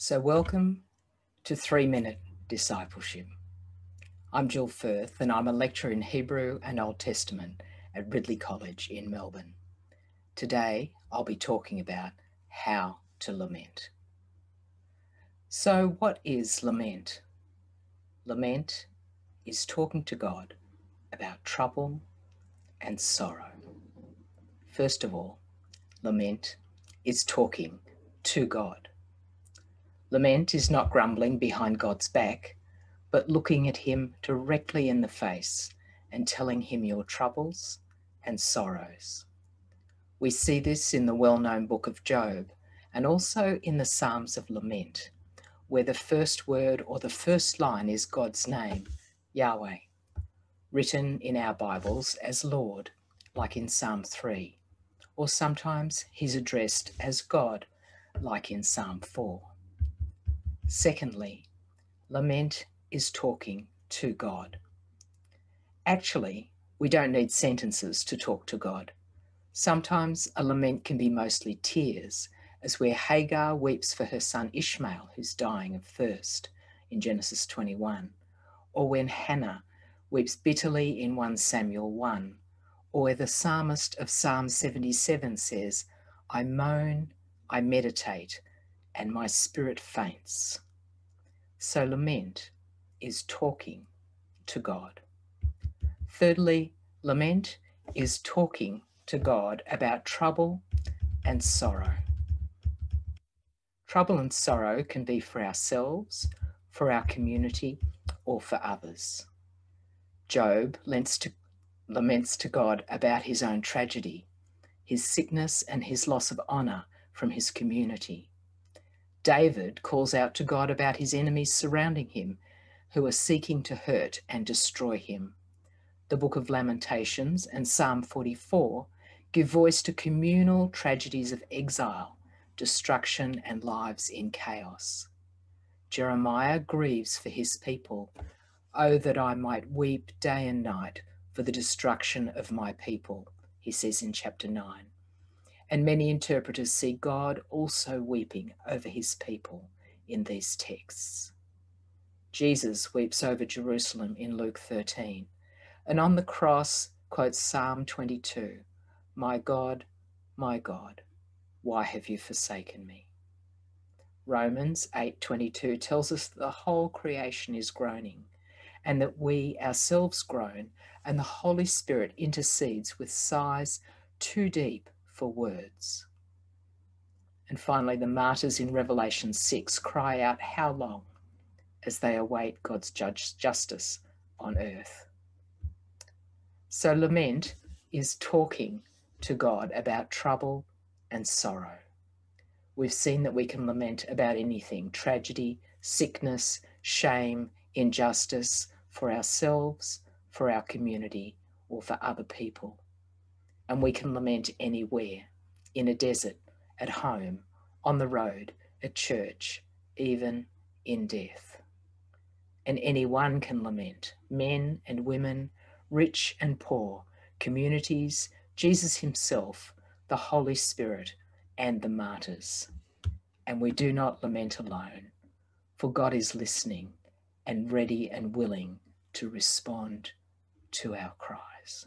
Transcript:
So welcome to 3-Minute Discipleship. I'm Jill Firth and I'm a lecturer in Hebrew and Old Testament at Ridley College in Melbourne. Today I'll be talking about how to lament. So what is lament? Lament is talking to God about trouble and sorrow. First of all, lament is talking to God. Lament is not grumbling behind God's back, but looking at him directly in the face and telling him your troubles and sorrows. We see this in the well-known book of Job and also in the Psalms of Lament, where the first word or the first line is God's name, Yahweh, written in our Bibles as Lord, like in Psalm 3, or sometimes he's addressed as God, like in Psalm 4. Secondly, lament is talking to God. Actually, we don't need sentences to talk to God. Sometimes a lament can be mostly tears, as where Hagar weeps for her son Ishmael, who's dying of thirst, in Genesis 21, or when Hannah weeps bitterly in 1 Samuel 1, or where the psalmist of Psalm 77 says, I moan, I meditate, and my spirit faints. So lament is talking to God. Thirdly, lament is talking to God about trouble and sorrow. Trouble and sorrow can be for ourselves, for our community, or for others. Job laments to God about his own tragedy, his sickness and his loss of honor from his community. David calls out to God about his enemies surrounding him, who are seeking to hurt and destroy him. The Book of Lamentations and Psalm 44 give voice to communal tragedies of exile, destruction, and lives in chaos. Jeremiah grieves for his people. Oh, that I might weep day and night for the destruction of my people, he says in chapter 9. And many interpreters see God also weeping over his people in these texts. Jesus weeps over Jerusalem in Luke 13, and on the cross quotes Psalm 22, my God, why have you forsaken me? Romans 8:22 tells us that the whole creation is groaning, and that we ourselves groan, and the Holy Spirit intercedes with sighs too deep for words. And finally, the martyrs in Revelation 6 cry out, how long, as they await God's justice on earth. So lament is talking to God about trouble and sorrow. We've seen that we can lament about anything, tragedy, sickness, shame, injustice, for ourselves, for our community, or for other people. And we can lament anywhere, in a desert, at home, on the road, at church, even in death. And anyone can lament, men and women, rich and poor, communities, Jesus himself, the Holy Spirit, and the martyrs. And we do not lament alone, for God is listening and ready and willing to respond to our cries.